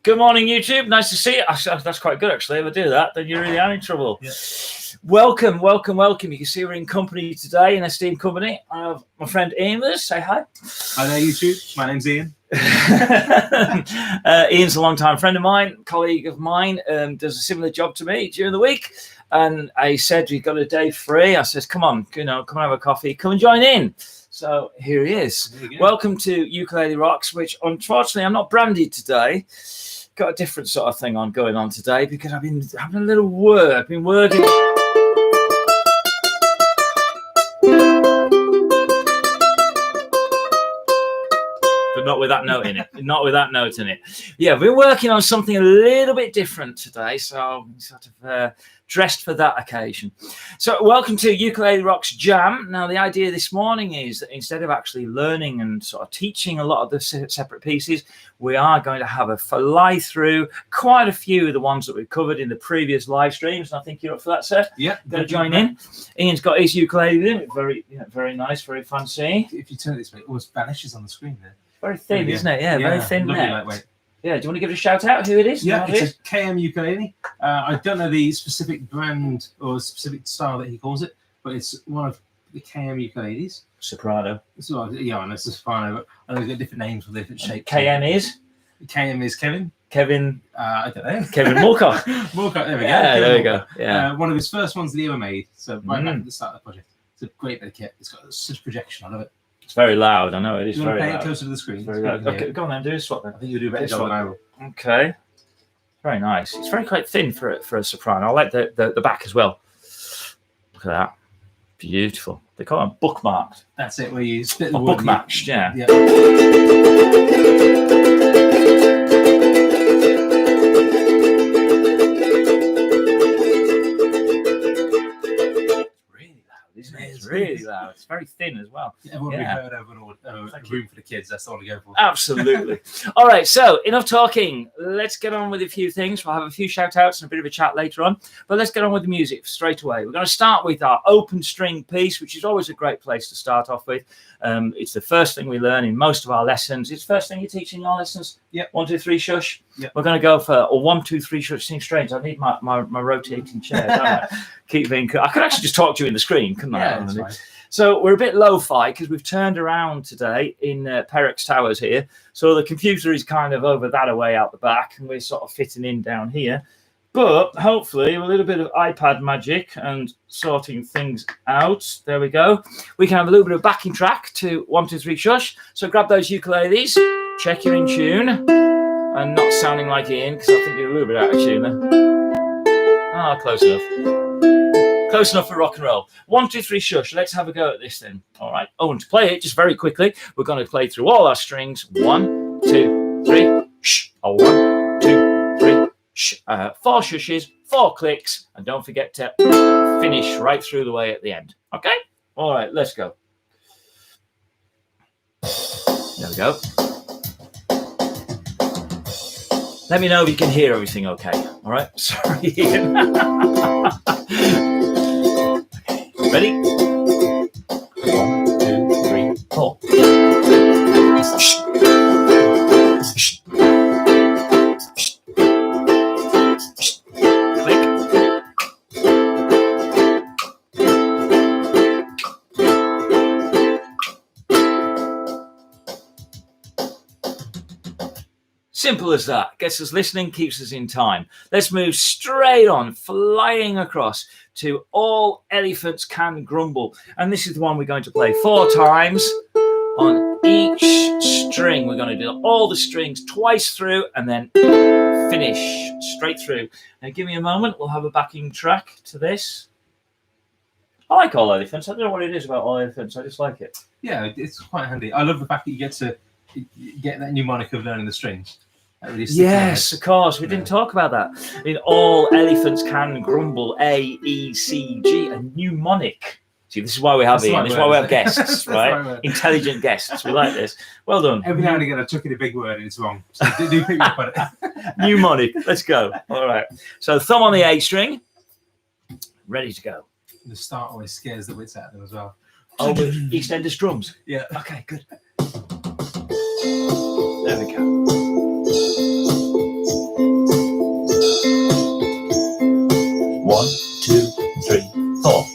Good morning, YouTube. Nice to see you. That's quite good, actually. If I do that, then you really are in trouble. Yeah. Welcome. You can see we're in company today, an esteemed company. I have my friend Ian with us. Say hi. Hi there, YouTube. My name's Ian. Ian's a long-time friend of mine, colleague of mine, does a similar job to me during the week. And I said, we've got a day free. I says, come on, come and have a coffee. Come and join in. So here he is. Welcome to UkuleleRocks, which unfortunately I'm not branded today. Got a different sort of thing going on today because I've been having a little word. I've been wording. But not with that note in it. Not with that note in it. Yeah, we're working on something a little bit different today, so I'm sort of dressed for that occasion. So welcome to UkuleleRocks Jam. Now, the idea this morning is that instead of actually learning and sort of teaching a lot of the separate pieces, we are going to have a fly through quite a few of the ones that we've covered in the previous live streams. And I think you're up for that, sir. Yeah. Going to join in. Ian's got his ukulele with him. Very nice, very fancy. If you turn it this way, it always vanishes on the screen there. Very thin, isn't it? Yeah, very thin neck. Lightweight. Yeah, do you want to give it a shout out who it is? Yeah, it's a KM ukulele. I don't know the specific brand or specific style that he calls it, but it's one of the KM ukuleles. Soprano. So, yeah, and it's a soprano, but I know they've got different names for different shapes. KM is? KM is Kevin. Kevin. I don't know. Kevin Moorcock. Moorcock, there we go. Yeah, Kevin there we Moorcock. go. Yeah. One of his first ones that he ever made. So right back at the start of the project. It's a great bit of kit. It's got such projection. I love it. It's very loud. I know it is very loud. Play it closer to the screen. Very loud. Okay, go on then. Do a swap then. I think you'll do a better job than I will. Okay. Very nice. It's quite thin for a soprano. I like the back as well. Look at that. Beautiful. They call them bookmarked. That's it. Where you split the bookmatched. Yeah. It's really loud. It's very thin as well. Yeah, everyone will be heard over a room for the kids. That's the one to go for. Absolutely. All right. So enough talking. Let's get on with a few things. We'll have a few shout outs and a bit of a chat later on. But let's get on with the music straight away. We're going to start with our open string piece, which is always a great place to start off with. It's the first thing we learn in most of our lessons. It's the first thing you teach in your lessons. Yep. 1, 2, 3, shush. Yep. We're going to go for 1, 2, 3, shush. Seems strange. I need my rotating chair. Don't I? Keep being. I could actually just talk to you in the screen, couldn't I? Yeah, that's fine. So we're a bit lo-fi because we've turned around today in Perrick's Towers here. So the computer is kind of over that away out the back, and we're sort of fitting in down here. But hopefully a little bit of iPad magic and sorting things out. There we go. We can have a little bit of backing track to 1, 2, 3, shush. So grab those ukuleles, check you're in tune and not sounding like Ian because I think you're a little bit out of tune there. Ah, close enough. Close enough for rock and roll. 1, 2, 3, shush. Let's have a go at this then. All right. Oh, and to play it, just very quickly, we're going to play through all our strings. 1, 2, 3, shh. 1, 2, 3, shh. 4 shushes, 4 clicks, and don't forget to finish right through the way at the end. Okay? All right, let's go. There we go. Let me know if you can hear everything okay. All right? Sorry, Ian. Ready? 1, 2, 3, 4. Click. Simple as that. Gets us listening, keeps us in time. Let's move straight on, flying across to All Elephants Can Grumble. And this is the one we're going to play 4 times on each string. We're going to do all the strings twice through and then finish straight through. Now give me a moment. We'll have a backing track to this. I like All Elephants. I don't know what it is about All Elephants. I just like it. Yeah, it's quite handy. I love the fact that you get to get that mnemonic of learning the strings. Really yes, of course. We didn't talk about that. I mean, all elephants can grumble. A, E, C, G. A mnemonic. See, this is why we have Ian. This is why we have guests, right? Intelligent guests. We like this. Well done. Every now and again, I took in a big word and it's wrong. So do pick me up on it. Mnemonic. Let's go. All right. So thumb on the A string. Ready to go. The start always scares the wits out of them as well. Oh, with EastEnders drums. Yeah. Okay, good. There we go. 1, 2, 3, 4.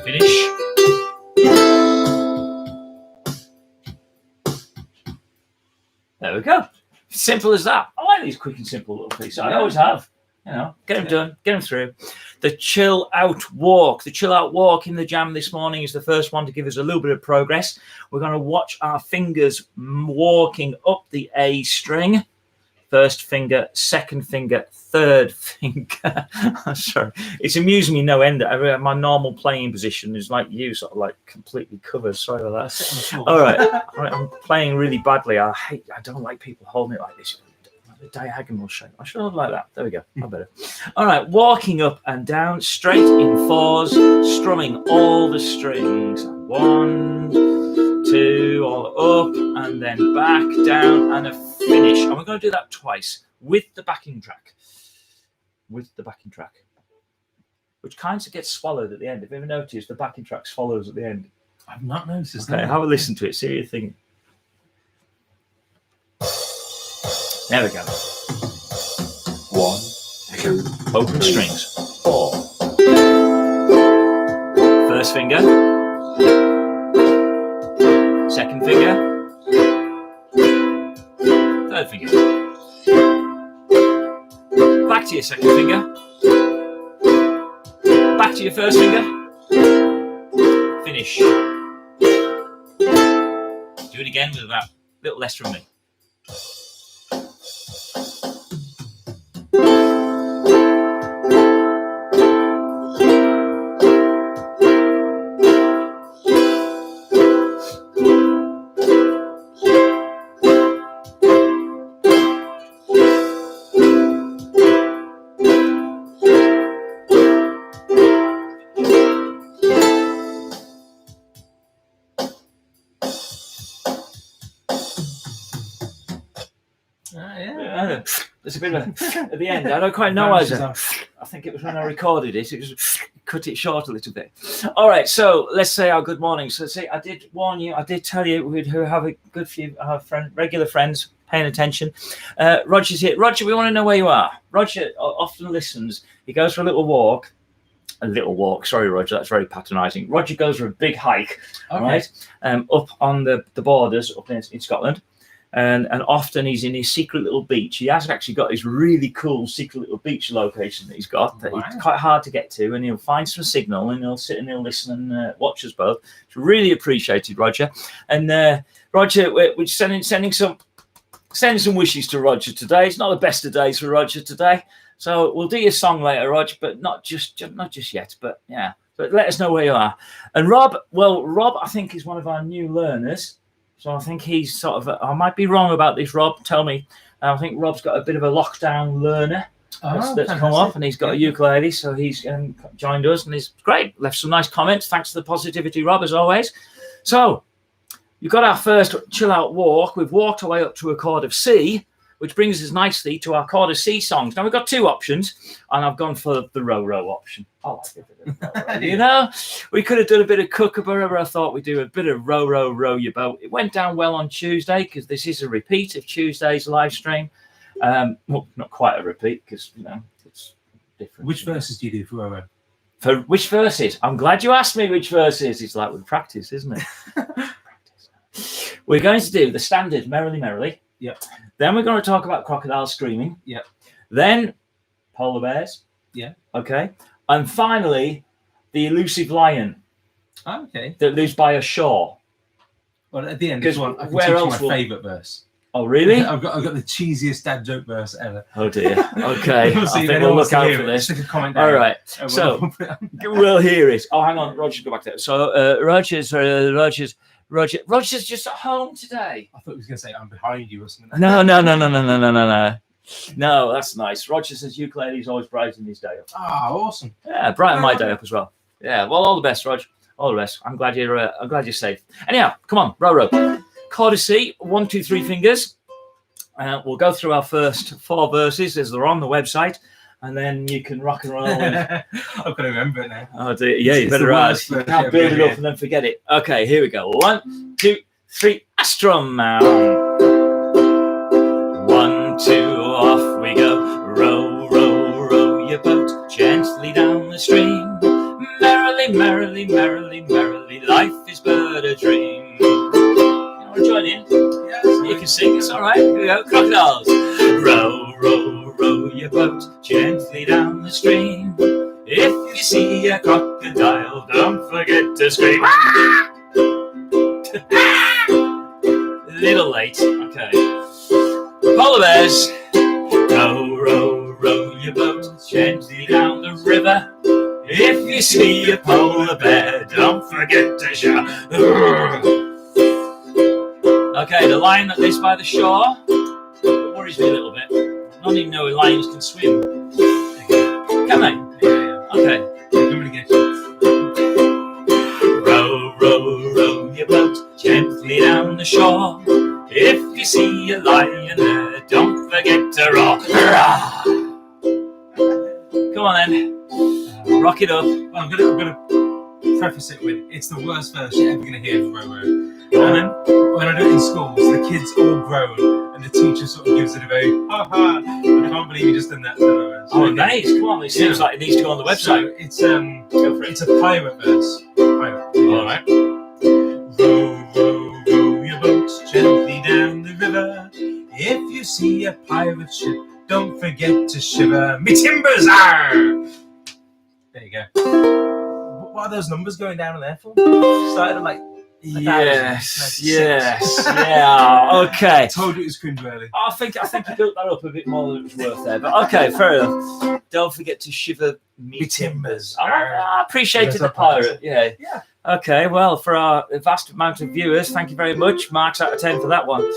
Finish. There we go. Simple as that. I like these quick and simple little pieces. I always have. You know, get them done, get them through. The chill out walk. The chill out walk in the jam this morning is the first one to give us a little bit of progress. We're going to watch our fingers walking up the A string. First finger, second finger, third finger. Sorry, it's amusing me no end. My normal playing position is like you, sort of like completely covered. Sorry about that. All right, I'm playing really badly. I don't like people holding it like this. The diagonal shape. I should have like that. There we go. I better. All right, walking up and down, straight in 4s, strumming all the strings. 1, 2, all up, and then back down, and a finish. And we're going to do that twice with the backing track. With the backing track, which kind of gets swallowed at the end. Have you ever noticed the backing track swallows at the end? I've not noticed. Okay, have a listen to it. See what you think. There we go. 1, 2, open strings. 4. First finger. Second finger. Third finger. Back to your second finger. Back to your first finger. Finish. Do it again with about a little less from me. There's a bit of a, at the end. I don't quite know. I think it was when I recorded it. It was cut it short a little bit. All right, so let's say our good morning. So see, I did warn you. I did tell you we'd have a good few regular friends paying attention. Roger's here. Roger, we want to know where you are. Roger often listens. He goes for a little walk. A little walk. Sorry, Roger. That's very patronising. Roger goes for a big hike. Okay. Right, up on the borders up in Scotland. And often he's in his secret little beach. He has actually got his really cool secret little beach location that he's got that it's quite hard to get to, and he'll find some signal and he'll sit and he'll listen and watch us both. It's really appreciated, Roger. And Roger, we're sending some wishes to Roger today. It's not the best of days for Roger today, so we'll do your song later, Roger, but not just yet. But yeah, but let us know where you are. And Rob, I think is one of our new learners. So I think he's sort of, I might be wrong about this, Rob, tell me. I think Rob's got a bit of a lockdown learner that's come off, and he's got a ukulele, so he's joined us, and he's great. Left some nice comments. Thanks for the positivity, Rob, as always. So you've got our first chill out walk. We've walked our way up to a chord of C, which brings us nicely to our chord of C songs. Now we've got two options, and I've gone for the row option. I like it. You know, we could have done a bit of kookaburra. I thought we'd do a bit of row your boat. It went down well on Tuesday because this is a repeat of Tuesday's live stream. Well, not quite a repeat because it's different. Which verses do you do for row? For which verses? I'm glad you asked me which verses. It's like with practice, isn't it? We're going to do the standard Merrily Merrily. Yep. Then we're going to talk about crocodiles screaming. Yep. Then polar bears. Yeah. Okay. And finally, the elusive lion. Okay. That lives by a shore. Well, at the end, this one, I can where teach else you my favourite verse. Oh, really? I've got the cheesiest dad joke verse ever. Oh dear. Okay. We'll see. I think we'll look out for this. Stick a comment down. All right. So we'll hear it. Oh, hang on. Roger's go back there. So Roger's just at home today. I thought he was going to say I'm behind you or something. No. No, that's nice. Roger says ukulele's always brighten his day up. Ah, awesome. Yeah, brighten my day up as well. Yeah. Well, all the best, Roger. All the best. I'm glad you're safe. Anyhow, come on, row. Chord of C, 1, 2, 3 fingers. We'll go through our first 4 verses as they're on the website, and then you can rock and roll. I've got to remember it now. Oh dear, yeah, you better ask. You can't build it up and then forget it. Okay, here we go. 1, 2, 3, a strum now. 1, 2, off we go. Row, row, row your boat gently down the stream. Merrily, merrily, merrily, merrily, life is but a dream. You want to join in? Yes. You can sing, it's all right. Here we go. Crocodiles. Row, row, row your boat gently down the stream. If you see a crocodile, don't forget to scream. Little late. Okay. Polar bears. Row, row, row your boat gently down the river. If you see a polar bear, don't forget to shout. Okay, the lion that lives by the shore. It worries me a little bit. I don't even know if lions can swim. Can they? Yeah. Okay. Row, row, row your boat gently down the shore. If you see a lion there, don't forget to roar. Hurrah! Come on then, rock it up. Well, I'm gonna preface it with, it's the worst verse you're ever gonna hear of Row Row. Come on then. When I do it in schools, the kids all groan, and the teacher sort of gives it a very ha-ha. I can't believe you just done that. Oh, nice. Come on, it seems like it needs to go on the website. So it's a pirate verse. Pirate. All right. Row, row, row your boat gently down the river. If you see a pirate ship, don't forget to shiver. Me timbers are. There you go. What are those numbers going down there for? Started at like. Yes, yeah, okay. I told you it was cringeworthy. I think you built that up a bit more than it was worth there, but okay, fair enough. Don't forget to shiver me timbers. I appreciated the pirate, yeah. Okay, well, for our vast amount of viewers, thank you very much. Marks out of 10 for that one.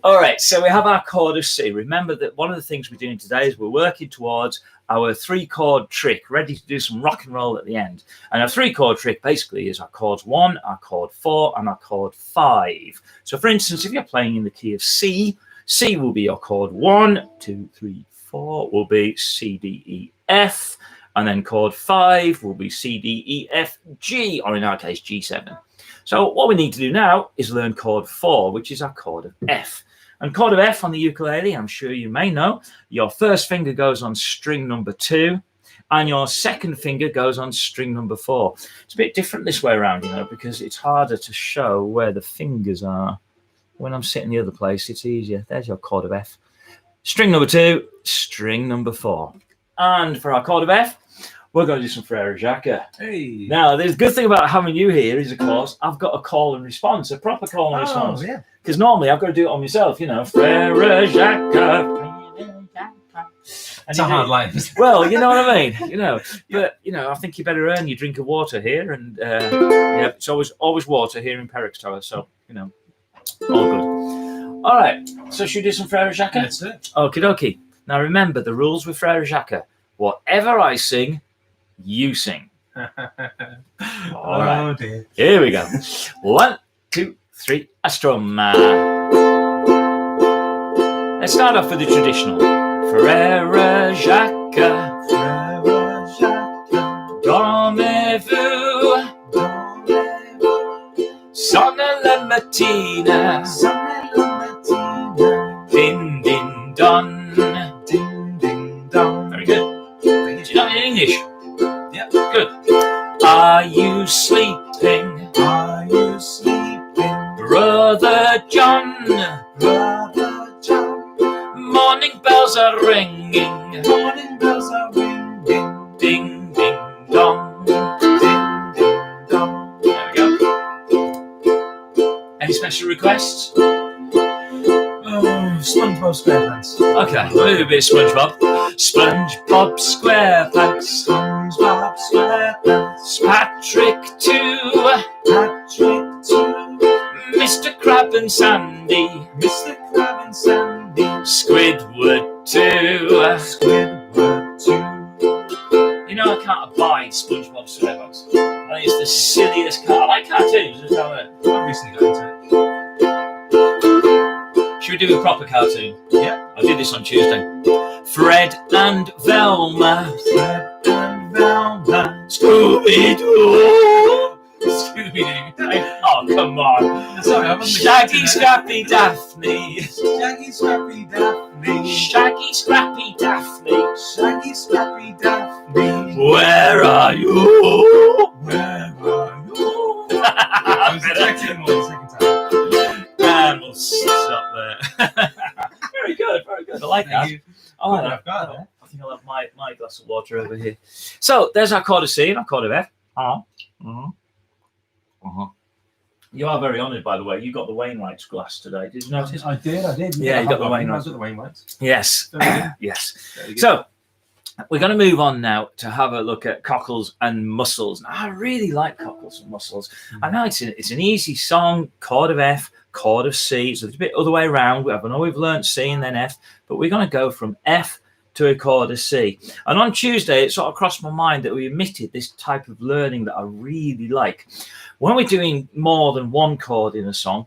All right, so we have our chord of C. Remember that one of the things we're doing today is we're working towards our 3-chord trick, ready to do some rock and roll at the end. And our 3-chord trick basically is our chords 1, our chord 4, and our chord 5. So for instance, if you're playing in the key of C, C will be your chord 1, 2, 3, 4 will be C, D, E, F. And then chord 5 will be C, D, E, F, G, or in our case, G7. So what we need to do now is learn chord 4, which is our chord of F. And chord of F on the ukulele, I'm sure you may know, your first finger goes on string number 2, and your second finger goes on string number 4. It's a bit different this way around, you know, because it's harder to show where the fingers are. When I'm sitting the other place, it's easier. There's your chord of F. String number 2, string number 4. And for our chord of F, we're going to do some Frere Jacques. Hey. Now, the good thing about having you here is, of course, I've got a call and response, a proper call and response. Yeah. Because normally I've got to do it on myself, you know. Frere Jacques. It's a hard life. Well, you know what I mean, you know. But you know, I think you better earn your drink of water here, and yeah, it's always water here in Perrick's Tower. So you know, all good. All right. So should we do some Frere Jacques? That's it. Okie dokie. Now remember the rules with Frere Jacques. Whatever I sing, you sing. All right. Dear. Here we go. 1, 2, 3, a strum. Let's start off with the traditional. Frere Jacques, Frere Jacques, dormez-vous, sonne la mattina, din din don, ding ding dong. Very good. Do you know it in English? Yep. Good. Are you sleeping? Are you sleeping, Brother John? Brother John? Morning bells are ringing. Morning bells are ringing. Ding, ding, dong. Ding ding dong. There we go. Any special requests? Oh, SpongeBob SquarePants. Okay, we'll do a bit of SpongeBob. SpongeBob SquarePants. SpongeBob SquarePants. Patrick too. Patrick too. Mr. Crab and Sandy. Mr. Crab and Sandy. Squidward too. Squidward too. You know I can't abide SpongeBob SquarePants. I think it's the silliest car. I like cartoons. I've recently got into it. Should we do a proper cartoon? Yeah. I did this on Tuesday. Fred and Velma. Fred and Velma. Scooby-Doo. Scooby-Doo. Oh, come on. Sorry, I wasn't Shaggy, Scrappy, Daphne. Shaggy, Scrappy, Daphne. Shaggy, Scrappy, Daphne. Shaggy, Scrappy, Daphne. Where are you? Where are you? I was expecting one the second time. And we'll stop there. Very good, very good. I like that. Oh, I like that. I think I'll have my glass of water over here. So there's our chord of C and our chord of F. You are very honoured, by the way. You got the Wainwright's glass today. Did you notice? I did. Yeah, you got the Wainwright's. I got the Wainwright's. Yes. Yes. So we're going to move on now to have a look at cockles and mussels. Now, I really like cockles and mussels. I know it's an easy song, chord of F, chord of C. So it's a bit other way around. I know we've learned C and then F, but we're going to go from F to a chord of C. And on Tuesday, it sort of crossed my mind that we omitted this type of learning that I really like. When we're doing more than one chord in a song,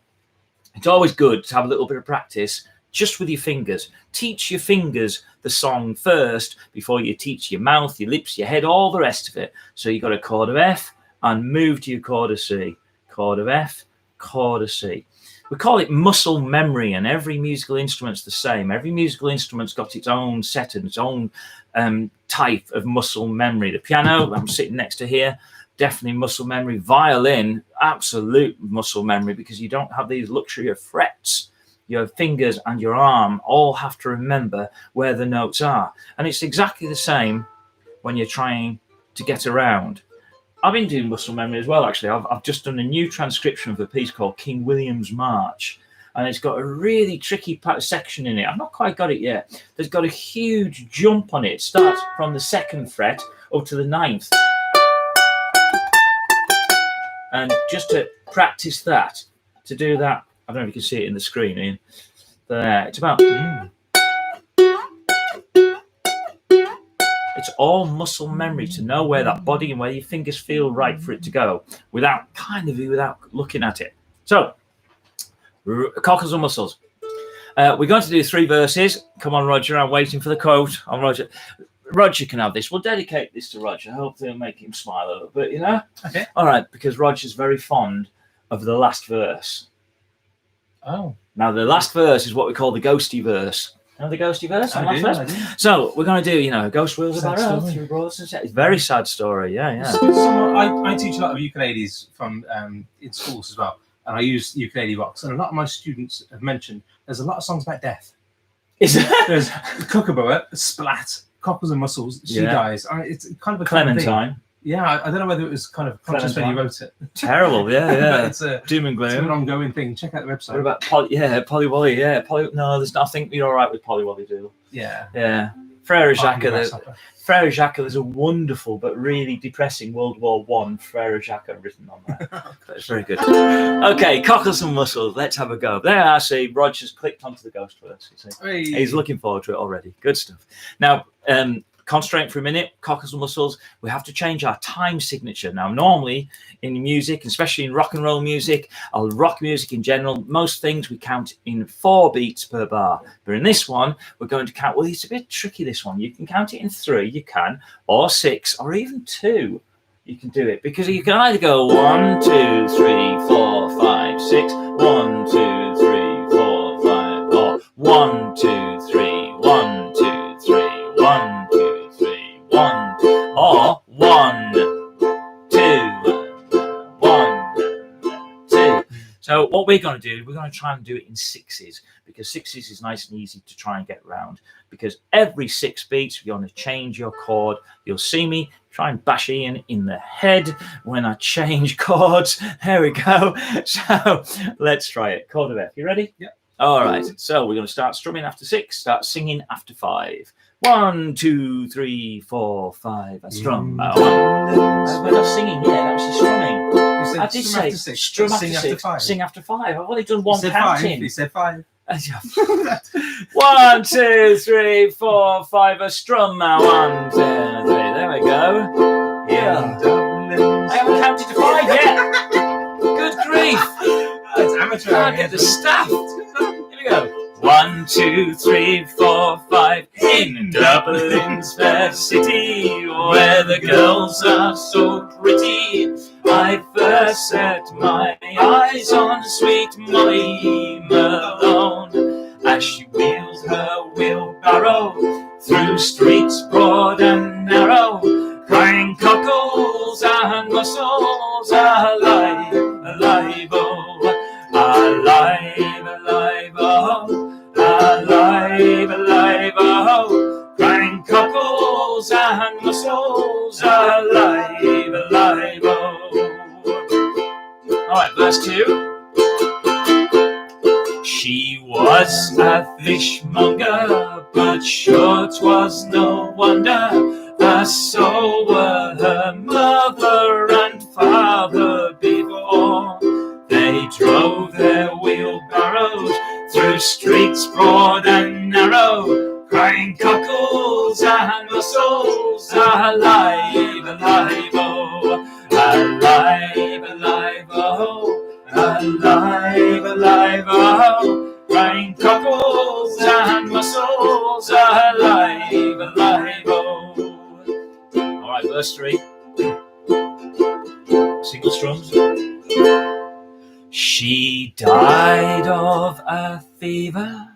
it's always good to have a little bit of practice just with your fingers. Teach your fingers the song first before you teach your mouth, your lips, your head, all the rest of it. So you've got a chord of F and move to your chord of C. Chord of F, chord of C. We call it muscle memory, and every musical instrument's the same. Every musical instrument's got its own set and its own type of muscle memory. The piano, I'm sitting next to here, definitely muscle memory. Violin, absolute muscle memory, because you don't have these luxury of frets. Your fingers and your arm all have to remember where the notes are. And it's exactly the same when you're trying to get around. I've been doing muscle memory as well, actually. I've just done a new transcription of a piece called King William's March. And it's got a really tricky section in it. I've not quite got it yet. There's got a huge jump on it. It starts from the 2nd fret up to the 9th. And just to practice that, to do that, I don't know if you can see it in the screen, Ian. There, it's about... It's all muscle memory to know where that body and where your fingers feel right for it to go without looking at it. So, cockles and mussels. We're going to do 3 verses. Come on, Roger. I'm waiting for the quote. I'm Roger. Roger can have this. We'll dedicate this to Roger. Hopefully it'll make him smile a little bit, you know? Okay. All right, because Roger's very fond of the last verse. Oh. Now, the last verse is what we call the ghosty verse. You know the ghosty verse? I do. So we're going to do, a ghost wheels about earth through broad sunset. It's a very sad story, yeah. I teach a lot of ukuleles from in schools as well, and I use UkuleleRocks, and a lot of my students have mentioned there's a lot of songs about death. Is there? There's Kookaburra, Splat, Cockles and Mussels, She Dies. It's kind of a Clementine. Yeah, I don't know whether it was kind of conscious when you wrote it. Terrible, yeah. It's a doom and gloom. It's an ongoing thing. Check out the website. What about Polly Wally? Yeah, no, there's nothing. You're all right with Polly Wally, do? Yeah. Frere Jacques. There's a wonderful but really depressing World War I Frere Jacques written on there. That's very good. Okay, cockles and mussels. Let's have a go. There I see. Roger's clicked onto the ghost verse. You see. Hey. He's looking forward to it already. Good stuff. Now, concentrate for a minute. Cockles and mussels. We have to change our time signature. Now, normally in music, especially in rock and roll music, or rock music in general, most things we count in 4 beats per bar. But in this one, we're going to count. Well, it's a bit tricky. This one, you can count it in 3. You can, or 6, or even 2. You can do it because you can either go 1, 2, 3, 4, 5, 6. 1, 2, 3, 4, 5, or 1, 2, 3, 1, 2, 3, 1, 2, 3, 1, or 1, 2, 1, 2. So what we're going to do, we're going to try and do it in 6s, because 6s is nice and easy to try and get around. Because every 6 beats, you're going to change your chord. You'll see me try and bash Ian in the head when I change chords. There we go. So let's try it. Chord of F. You ready? Yeah. All right. So we're going to start strumming after 6, start singing after 5. 1, 2, 3, 4, 5. I strum. We're not singing yet. I'm actually strumming. I did say strum after 6, sing after 5. I've only done 1 counting. You said 5. 1, 2, 3, 4, 5. A strum now. 1, 2, 3. There we go. Yeah. I haven't counted to 5 yet. Good grief. It's amateur. Can't get the staff. Here we go. 1, 2, 3, 4, 5. In Dublin's fair city, where the girls are so pretty, I first set my eyes on sweet Molly Malone, as she wheels her wheelbarrow through streets broad and narrow, crying cockles and mussels, alive, alive, oh, alive, alive, oh, alive, alive, oh, crying cockles and mussels, alive, alive, oh. All right, verse 2. She was a fishmonger, but sure 'twas no wonder, as so were her mother and father before. They drove their wheelbarrows through streets broad and narrow, crying cockles and mussels, alive, alive, oh, alive, alive, oh, alive, alive, oh, crying cockles and mussels, alive, alive, oh. All right, verse 3. Single strums. She died of a fever,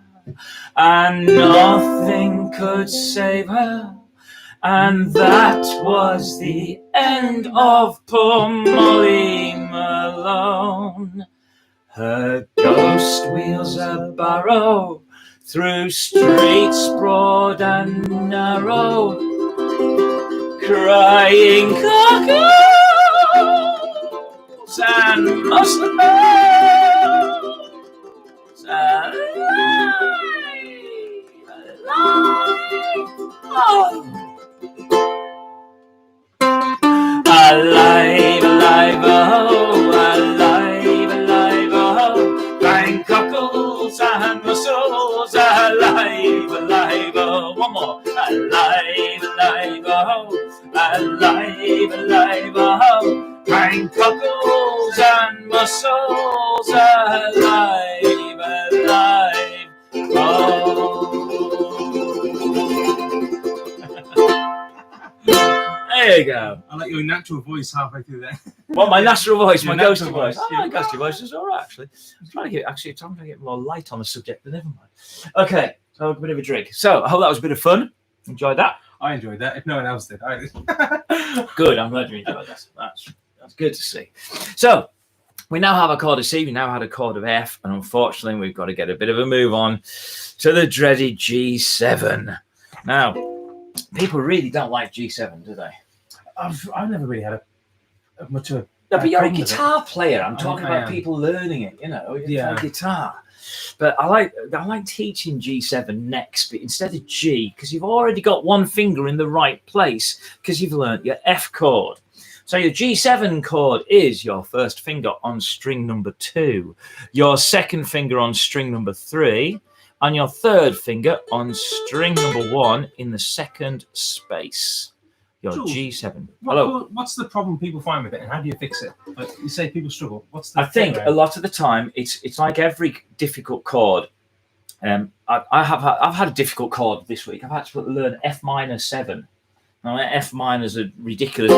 and nothing could save her, and that was the end of poor Molly Malone. Her ghost wheels a barrow through streets broad and narrow, crying cockles and mussels, alive, alive, oh. Alive, alive, oh, alive, alive, oh, crying cockles and mussels, alive, alive, oh. One more. Alive, alive, oh, alive, alive, oh, crying cockles and mussels, alive, alive, oh. There you go. I like your natural voice halfway through there. Well, my natural voice, Your my ghosty natural voice. voice, Oh, my ghosty voice is all right, actually. I'm trying to get more light on the subject, but never mind. Okay, so a bit of a drink. So I hope that was a bit of fun. Enjoyed that? I enjoyed that. If no one else did, I did. Good, I'm glad you enjoyed that. That's good to see. So we now have a chord of C, we now had a chord of F, and unfortunately we've got to get a bit of a move on to the dreaded G7. Now, people really don't like G7, do they? I've never really had much of a... No, but you're a guitar player. I'm talking about am. people learning it, you know, Yeah. play guitar. But I like teaching G7 next, but instead of G, because you've already got one finger in the right place, because you've learnt your F chord. So your G7 chord is your first finger on string number 2, your second finger on string number 3, and your third finger on string number 1 in the second space. Your Jules, G7. Hello. What's the problem people find with it, and how do you fix it? Like you say, people struggle. What's the? I think a lot of the time it's like every difficult chord. I've had a difficult chord this week. I've had to learn F minor 7. Now F minor is a ridiculous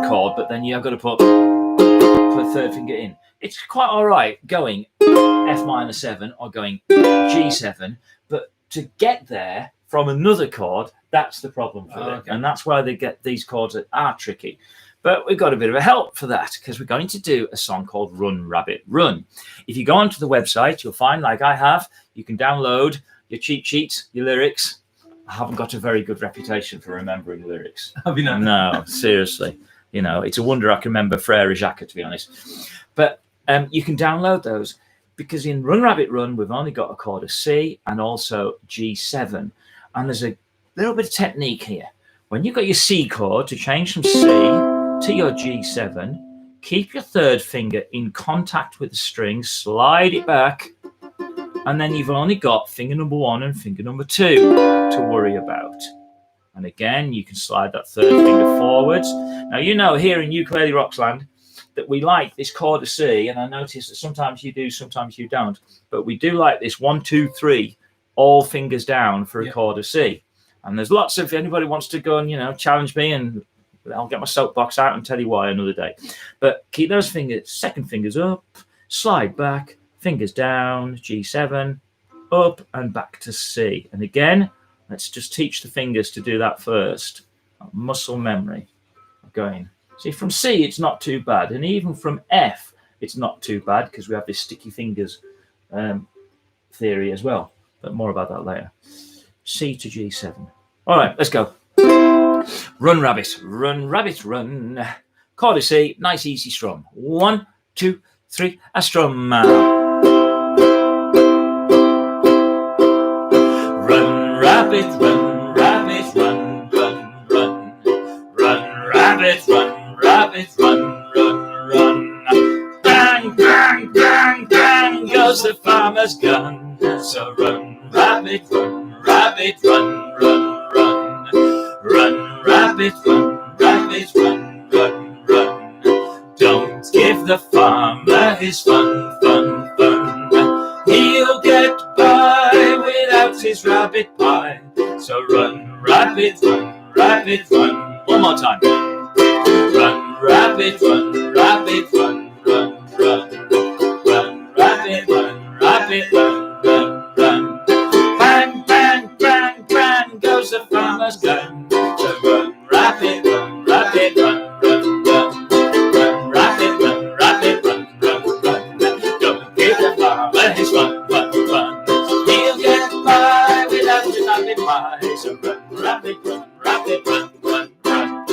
chord, but then you've got to put a third finger in. It's quite all right going F minor 7 or going G7, but to get there from another chord, that's the problem for them. Okay. And that's why they get these chords that are tricky. But we've got a bit of a help for that, because we're going to do a song called Run Rabbit Run. If you go onto the website, you'll find, like I have, you can download your cheat sheets, your lyrics. I haven't got a very good reputation for remembering lyrics. Have you not? No, seriously. You know, it's a wonder I can remember Frere Jacques, to be honest. But you can download those, because in Run Rabbit Run, we've only got a chord of C and also G7. And there's a little bit of technique here. When you've got your C chord, to change from C to your G7, keep your third finger in contact with the string, slide it back, and then you've only got finger number 1 and finger number 2 to worry about. And again, you can slide that third finger forwards. Now, you know, here in UkuleleRocks land, that we like this chord of C, and I notice that sometimes you do, sometimes you don't, but we do like this 1, 2, 3 all fingers down for a chord of C. And there's lots of, if anybody wants to go and, challenge me, and I'll get my soapbox out and tell you why another day. But keep those fingers, second fingers up, slide back, fingers down, G7, up and back to C. And again, let's just teach the fingers to do that first. Muscle memory of going. See, from C, it's not too bad. And even from F, it's not too bad because we have this sticky fingers theory as well. But more about that later. C to G7. All right, let's go. Run, rabbit, run. Chord of C, nice easy strum. 1, 2, 3, a strum. Run, rabbit, run, rabbit, run, run, run. Run, rabbit, run, rabbit, run, run, run. Bang, bang, bang, bang goes the farmer's gun. So run, rabbit, run, rabbit, run, run, run. Run, rabbit, run, rabbit, run, run, run. Don't give the farmer his fun, fun, fun. He'll get by without his rabbit pie. So run, rabbit, run, rabbit, run. One more time. Run, rabbit, run, rabbit, run, run, run. Run, rabbit, run, rabbit, run, run, run. Bang, bang, bang, bang goes the farmer's gun. So run, rabbit, run, rabbit, run, run, run. Run, rabbit, run, rabbit, run, run, run. Don't give the farmer his fun, fun, fun. He'll get by without his rabbit pie. So run, rabbit, run, rabbit, run, run, run.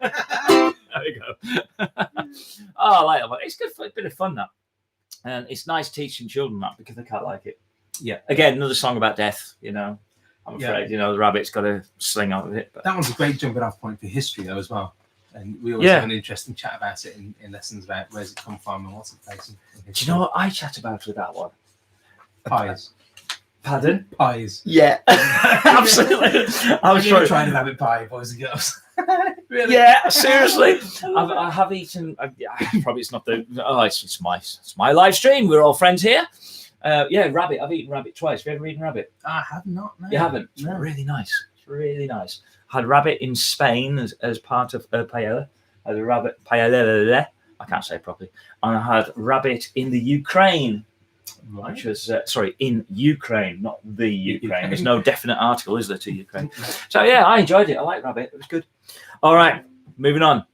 There we go. Oh, I like that one. It's good for a bit of fun, that. And it's nice teaching children that because they can't like it. Yeah. Again, another song about death, I'm afraid, the rabbit's got to sling out of it. But... That one's a great jumping off point for history, though, as well. And we always have an interesting chat about it in lessons about where's it come from and what's it facing. Do you know what I chat about with that one? Pies. Pardon? Pies. Yeah. Absolutely. I was trying to rabbit pie, boys and girls. Really? Yeah, seriously. I have eaten. Probably it's not the. Oh, it's my live stream. We're all friends here. Rabbit. I've eaten rabbit twice. Have you ever eaten rabbit? I have not. No. You haven't? It's really nice. It's really nice. Had rabbit in Spain as part of paella. I had a rabbit paella. I can't say it properly. And I had rabbit in the Ukraine. Right. Which was in Ukraine, not the Ukraine. There's no definite article, is there, to Ukraine? So yeah, I enjoyed it. I like rabbit. It was good. All right, moving on.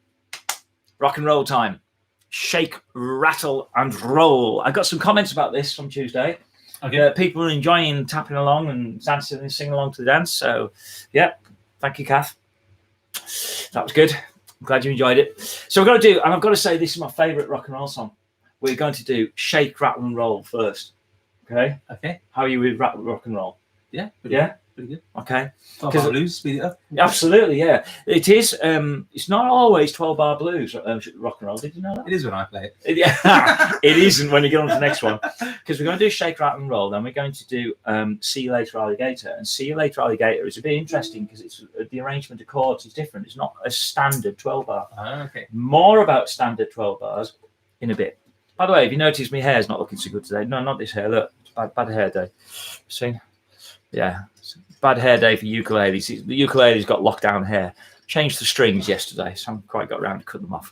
Rock and roll time. Shake, rattle, and roll. I got some comments about this from Tuesday. Okay. People are enjoying tapping along and dancing and singing along to the dance. So yeah, thank you, Kath. That was good. I'm glad you enjoyed it. So we're going to do, and I've got to say, this is my favourite rock and roll song. We're going to do shake, rattle, and roll first. Okay? Okay. How are you with rock and roll? Yeah. Pretty good. Okay. 12-bar blues, speed it up. Absolutely, yeah. It is. It's not always 12-bar blues, rock and roll. Did you know that? It is when I play it. Yeah. It isn't when you get on to the next one. Because we're going to do shake, rattle, and roll. Then we're going to do See You Later, Alligator. And See You Later, Alligator is a bit interesting because it's the arrangement of chords is different. It's not a standard 12-bar. Okay. More about standard 12 bars in a bit. By the way, if you notice my hair's not looking so good today. No, not this hair. Look, it's bad hair day. See? Yeah. Bad hair day for ukuleles. The ukulele's got lockdown hair. Changed the strings yesterday, so I haven't quite got around to cutting them off.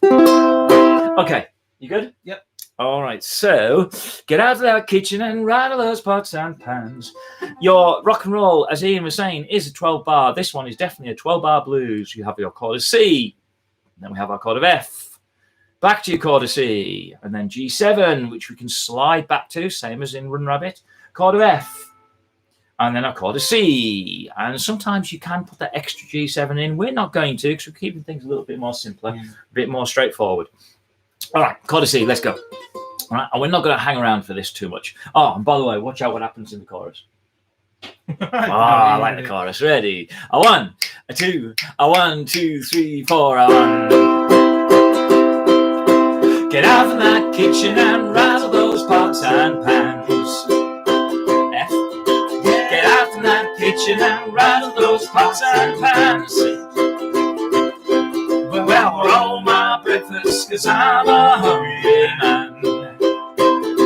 Okay. You good? Yep. All right. So get out of that kitchen and rattle those pots and pans. Your rock and roll, as Ian was saying, is a 12-bar. This one is definitely a 12-bar blues. You have your chord of C. Then we have our chord of F. Back to your chord of C, and then G7, which we can slide back to, same as in Run Rabbit, chord of F, and then a chord of C. And sometimes you can put that extra G7 in. We're not going to, because we're keeping things a little bit more simpler, a bit more straightforward. All right, chord of C, let's go. All right, and we're not going to hang around for this too much. Oh, and by the way, watch out what happens in the chorus. I like the chorus. Ready? A 1, a 2, a 1, 2, 3, 4, a 1. Get out from that kitchen and rattle those pots and pans. F. Get out from that kitchen and rattle those pots and pans. Well, roll my breakfast, 'cause I'm a hungry man.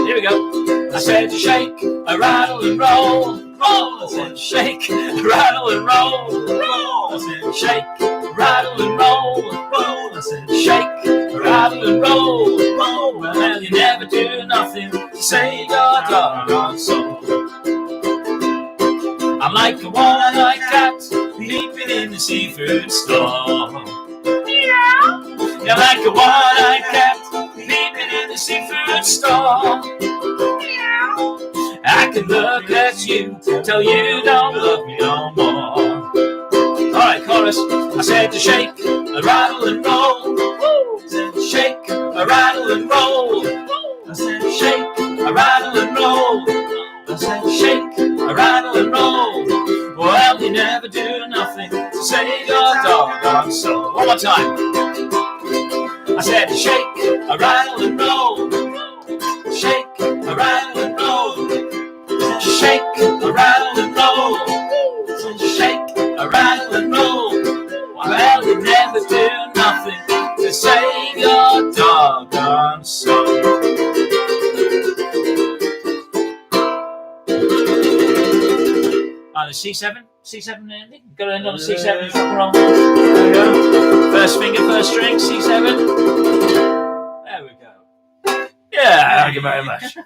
Here we go. I said to shake, rattle and roll, roll. I said shake, rattle and roll, roll. I said shake, rattle and roll, roll. I said shake, rattle and roll, roll. Well, you never do nothing to save your doggone soul. I'm like a one-eyed cat leaping in the seafood store. You're like a one-eyed cat leaping in the seafood store. I can look at you till you don't love me no more. Alright, chorus. I said to shake, a rattle and roll. I said shake, a rattle and roll. I said shake, a rattle and roll. I said shake, a rattle and roll. Well, you never do nothing to save your doggone soul. One more time. I said shake, a rattle and roll. Shake, a rattle and roll. Shake, a rattle and roll. Shake, a rattle and roll. Well, you never do nothing to save your doggone soul. On a C7? C7 ending? Got to end on a C7. There we go. First finger, first string, C7. There we go. Yeah, thank you very much.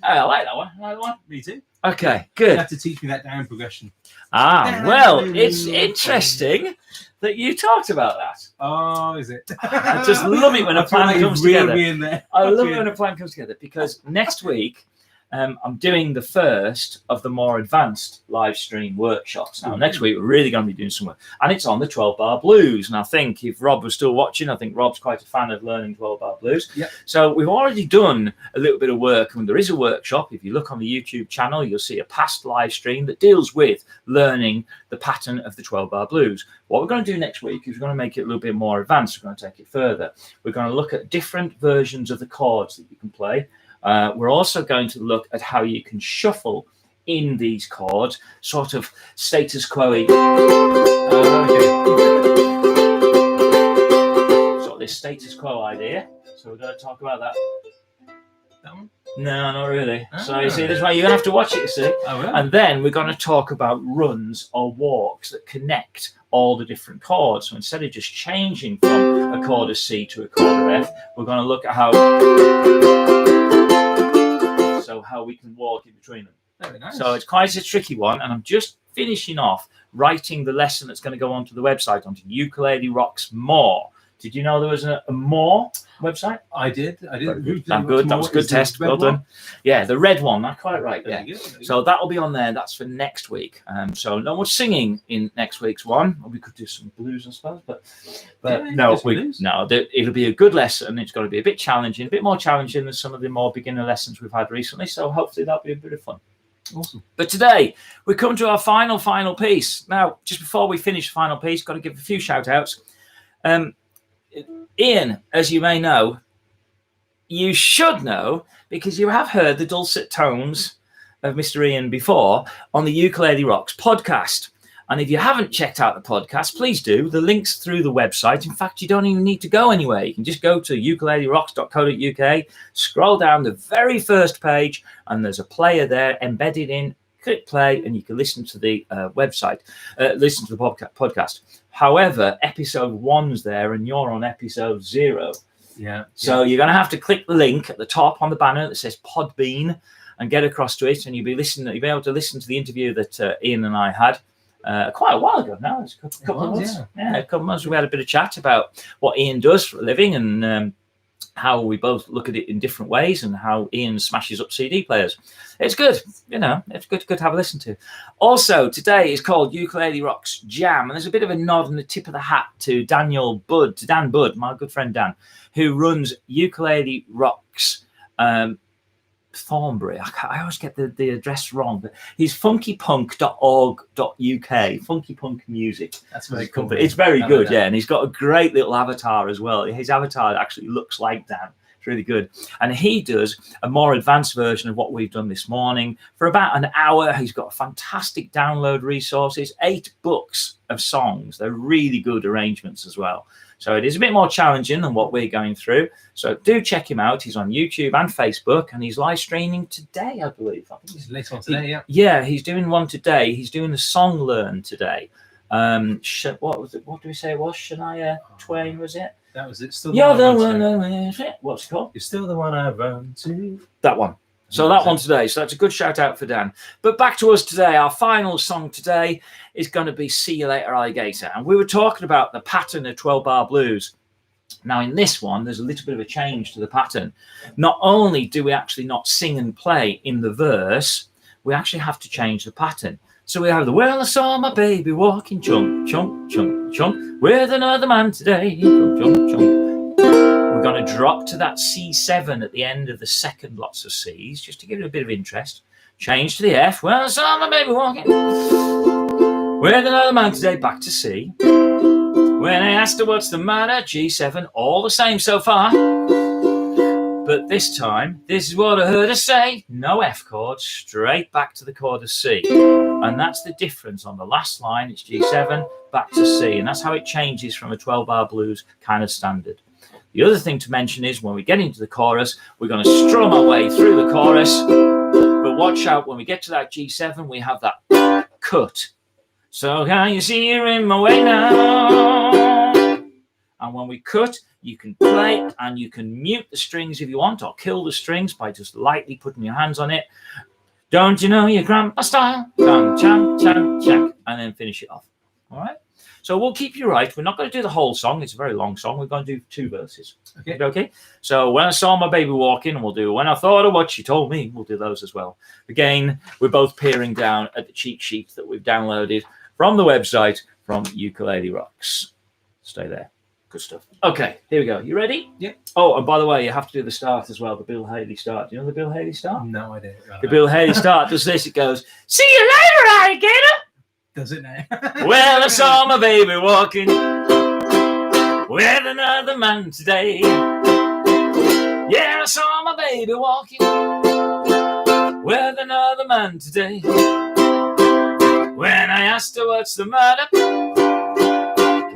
I like that one. I like that one. Me too. Okay, good. You have to teach me that down progression. Well, it's interesting that you talked about that. Oh, is it? I just love it when a plan comes together. I love it when a plan comes together because next week I'm doing the first of the more advanced live stream workshops. Now, next week we're really going to be doing some work, and it's on the 12-bar blues. And I think if Rob was still watching, I think Rob's quite a fan of learning 12-bar blues. Yep. So we've already done a little bit of work, and there is a workshop. If you look on the YouTube channel, you'll see a past live stream that deals with learning the pattern of the 12-bar blues. What we're going to do next week is we're going to make it a little bit more advanced. We're going to take it further. We're going to look at different versions of the chords that you can play. We're also going to look at how you can shuffle in these chords, sort of status quo-y. Sort of this status quo idea. So we're going to talk about that. That one? No, not really. So you see, that's why you're going to have to watch it, you see. Oh, really? And then we're going to talk about runs or walks that connect all the different chords. So instead of just changing from a chord of C to a chord of F, we're going to look at how we can walk in between them. Very nice. So it's quite a tricky one, and I'm just finishing off writing the lesson that's going to go onto the website, onto UkuleleRocks More. Did you know there was a More website? I did. Good. That was a good test. Well done. Yeah, the red one. That's quite right. Yeah. So that'll be on there. That's for next week. So no more singing in next week's one. We could do some blues, I suppose, but no, it'll be a good lesson. It's got to be a bit challenging, a bit more challenging than some of the more beginner lessons we've had recently. So hopefully that'll be a bit of fun. Awesome. But today we come to our final piece. Now, just before we finish the final piece, got to give a few shout outs. Ian, as you may know, you should know, because you have heard the dulcet tones of Mr. Ian before on the UkuleleRocks podcast. And if you haven't checked out the podcast, please do. The link's through the website. In fact, you don't even need to go anywhere. You can just go to ukelelerocks.co.uk, scroll down the very first page, and there's a player there embedded in. Click play, and you can listen to the listen to the podcast. However, episode 1's there, and you're on episode 0. Yeah. So you're going to have to click the link at the top on the banner that says Podbean and get across to it, and you'll be able to listen to the interview that Ian and I had quite a while ago now. It's a couple of months. Yeah, a couple of months. We had a bit of chat about what Ian does for a living and how we both look at it in different ways and how Ian smashes up CD players. It's good, it's good to have a listen to. Also, today is called UkuleleRocks Jam, and there's a bit of a nod and a tip of the hat to Dan Budd, my good friend Dan, who runs UkuleleRocks Thornbury. I always get the address wrong, but he's funkypunk.org.uk, Funky Punk Music. That's very cool. It's very good, yeah, and he's got a great little avatar as well. His avatar actually looks like Dan. It's It's really good. And he does a more advanced version of what we've done this morning for about an hour. He's got fantastic download resources, 8 books of songs. They're really good arrangements as well. So it is a bit more challenging than what we're going through. So do check him out. He's on YouTube and Facebook, and he's live streaming today, I believe. I think he's later on today, yeah. Yeah, he's doing one today. He's doing the song learn today. What was it? What do we say it was? Shania Twain, was it? That was it. Still You're the one. What's it called? You're still the one I run to. That one. So that one today. So that's a good shout out for Dan. But back to us today. Our final song today is going to be See You Later, Alligator. And we were talking about the pattern of 12-bar blues. Now, in this one, there's a little bit of a change to the pattern. Not only do we actually not sing and play in the verse, we actually have to change the pattern. So we have the, well, I saw my baby walking, chunk, chunk, chunk, chunk, with another man today, chunk, chunk, chunk. We're going to drop to that C7 at the end of the second lots of C's, just to give it a bit of interest. Change to the F. Well, I saw my baby walking with another man today, back to C. When I asked her what's the matter, G7, all the same so far. But this time, this is what I heard her say. No F chord, straight back to the chord of C. And that's the difference on the last line. It's G7, back to C. And that's how it changes from a 12-bar blues kind of standard. The other thing to mention is when we get into the chorus, we're going to strum our way through the chorus. But watch out, when we get to that G7, we have that cut. So can you see you're in my way now? And when we cut, you can play and you can mute the strings if you want, or kill the strings by just lightly putting your hands on it. Don't you know your grandpa style? Chang, chang, chang, chang. And then finish it off. All right? So we'll keep you right. We're not going to do the whole song. It's a very long song. We're going to do 2 verses. Okay? Okay? So when I saw my baby walking, and we'll do when I thought of what she told me, we'll do those as well. Again, we're both peering down at the cheat sheet that we've downloaded from the website from UkuleleRocks. Stay there. Good stuff. Okay, here we go. You ready? Yeah. Oh, and by the way, you have to do the start as well, the Bill Haley start. Do you know the Bill Haley start? No idea. The Bill Haley start does this. It goes, see you later, alligator. Does it now? Well, I saw my baby walking with another man today. Yeah, I saw my baby walking with another man today. When I asked her what's the matter,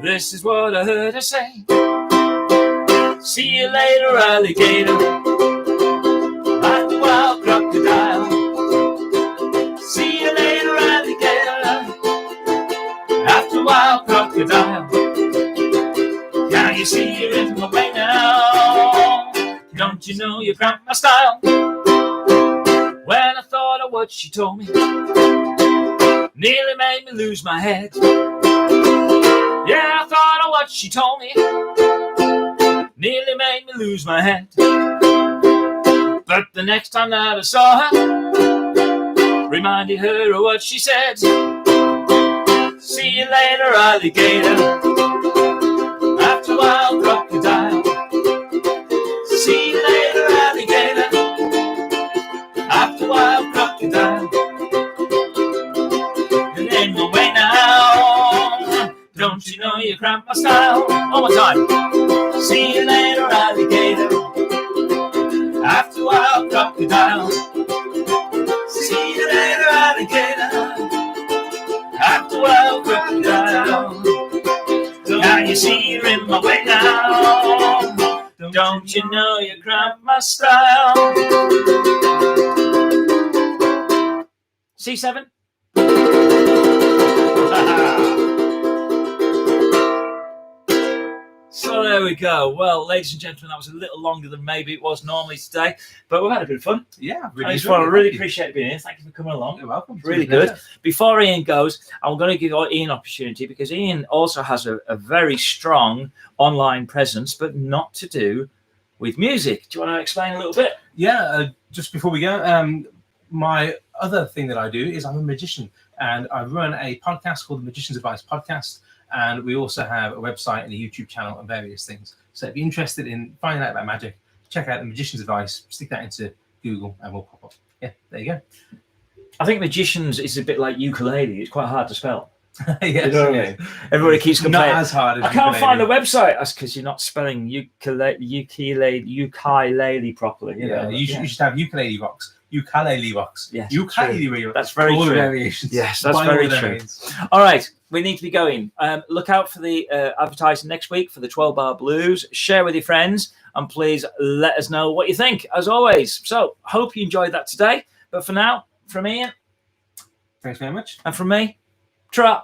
this is what I heard her say. See you later, alligator. Like a wild crocodile. See you later, alligator. After a wild crocodile. Can you see you're in my way now? Don't you know you cramped my style? When I thought of what she told me, nearly made me lose my head. Yeah, I thought of what she told me, nearly made me lose my head. But the next time that I saw her, reminded her of what she said. See you later, alligator. After a wild crocodile. See you later, alligator. After a wild crocodile. You're in my way now. Don't you know you cramped my style? One more time. See you later, alligator. After a wild crocodile. See you later, alligator. After a wild crocodile. Can you see you're in my way now? Don't you know you cramped my style? C7. So there we go. Well, ladies and gentlemen, that was a little longer than maybe it was normally today, but we've had a bit of fun. Yeah, I just want to really appreciate being here. Thank you for coming along. You're welcome. It's really good. Before Ian goes, I'm going to give Ian an opportunity because Ian also has a very strong online presence, but not to do with music. Do you want to explain a little bit? Yeah, just before we go, my other thing that I do is I'm a magician, and I run a podcast called the Magician's Advice Podcast. And we also have a website and a YouTube channel and various things. So if you're interested in finding out about magic, check out the Magician's Advice, stick that into Google and we'll pop up. Yeah, there you go. I think magicians is a bit like ukulele. It's quite hard to spell. Yes, You know what I mean? Everybody keeps complaining. Not as hard as I can't find the ukulele. website. That's because you're not spelling ukulele properly. Yeah, you should have UkuleleRocks. UkuleleRocks. Yes, UkuleleRocks. That's very all true. the variations. Yes, that's by very all the true. domains. All right, we need to be going. Look out for the advertising next week for the 12-bar blues. Share with your friends, and please let us know what you think, as always. So, hope you enjoyed that today. But for now, from Ian, Thanks very much. and from me, ta-ra.